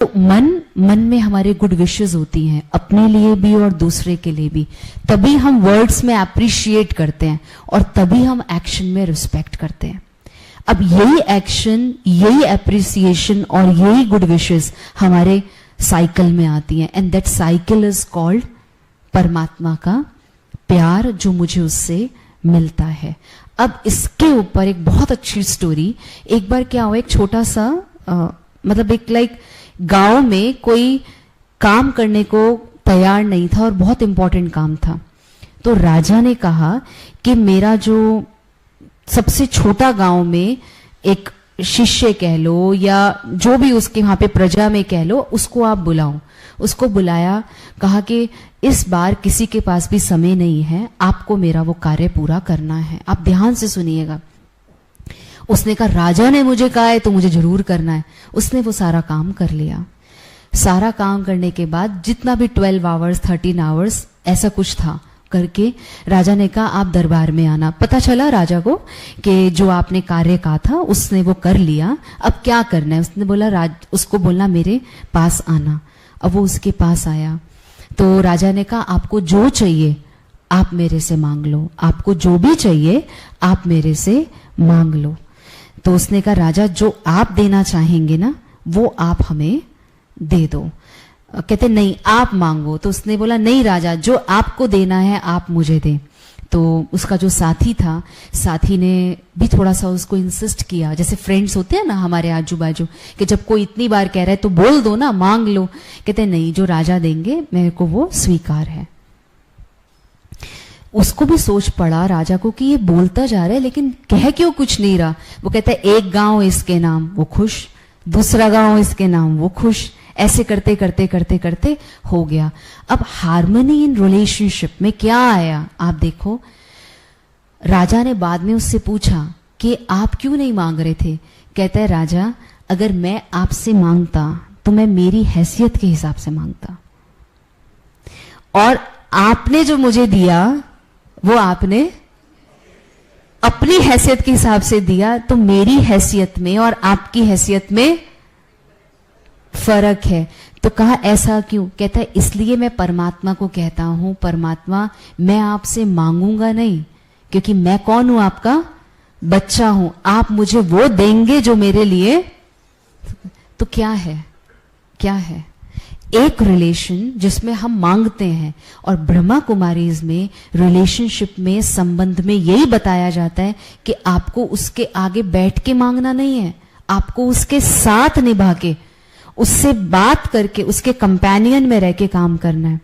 तो मन में हमारे गुड विशेस होती हैं, अपने लिए भी और दूसरे के लिए भी। तभी हम वर्ड्स में अप्रिशिएट करते हैं और तभी हम एक्शन में रिस्पेक्ट करते हैं। अब यही एक्शन, यही अप्रिसिएशन और यही गुड विशेस हमारे साइकिल में आती हैं, and that cycle is called परमात्मा का प्यार जो मुझे उससे मिलता है। अब इसके ऊपर एक बहुत अच्छी स्टोरी। एक बार क्या हुआ, एक छोटा सा मतलब एक गांव में कोई काम करने को तैयार नहीं था और बहुत इंपॉर्टेंट काम था। तो राजा ने कहा कि मेरा जो सबसे छोटा गांव में एक शिष्य कह लो या जो भी उसके वहां पे प्रजा में कह लो, उसको आप बुलाओ। उसको बुलाया, कहा कि इस बार किसी के पास भी समय नहीं है, आपको मेरा वो कार्य पूरा करना है, आप ध्यान से सुनिएगा। उसने कहा राजा ने मुझे कहा है तो मुझे जरूर करना है। उसने वो सारा काम कर लिया। सारा काम करने के बाद जितना भी 12 आवर्स 13 आवर्स ऐसा कुछ था करके राजा ने कहा आप दरबार में आना। पता चला राजा को कि जो आपने कार्य कहा था उसने वो कर लिया, अब क्या करना है। उसने बोला उसको बोलना मेरे पास आना। अब वो उसके पास आया तो राजा ने कहा आपको जो चाहिए आप मेरे से मांग लो, आपको जो भी चाहिए आप मेरे से मांग लो। तो उसने कहा राजा जो आप देना चाहेंगे ना वो आप हमें दे दो। कहते नहीं आप मांगो। तो उसने बोला नहीं राजा जो आपको देना है आप मुझे दें। तो उसका जो साथी था, साथी ने भी थोड़ा सा उसको इंसिस्ट किया, जैसे फ्रेंड्स होते हैं ना हमारे आजू बाजू, कि जब कोई इतनी बार कह रहा है तो बोल दो ना, मांग लो। कहते नहीं जो राजा देंगे मेरे को वो स्वीकार है। उसको भी सोच पड़ा राजा को कि ये बोलता जा रहा है लेकिन कह क्यों कुछ नहीं रहा। वो कहता है एक गांव इसके नाम, वो खुश, दूसरा गांव इसके नाम, वो खुश, ऐसे करते करते करते करते हो गया। अब हार्मनी इन रिलेशनशिप में क्या आया आप देखो। राजा ने बाद में उससे पूछा कि आप क्यों नहीं मांग रहे थे। कहता है राजा अगर मैं आपसे मांगता तो मैं मेरी हैसियत के हिसाब से मांगता, और आपने जो मुझे दिया वो आपने अपनी हैसियत के हिसाब से दिया, तो मेरी हैसियत में और आपकी हैसियत में फर्क है। तो कहा ऐसा क्यों। कहता है इसलिए मैं परमात्मा को कहता हूं परमात्मा मैं आपसे मांगूंगा नहीं, क्योंकि मैं कौन हूं, आपका बच्चा हूं, आप मुझे वो देंगे जो मेरे लिए। तो क्या है, क्या है एक रिलेशन जिसमें हम मांगते हैं। और ब्रह्मा कुमारीज में रिलेशनशिप में, संबंध में यही बताया जाता है कि आपको उसके आगे बैठ के मांगना नहीं है, आपको उसके साथ निभा के, उससे बात करके, उसके कंपेनियन में रह के काम करना है।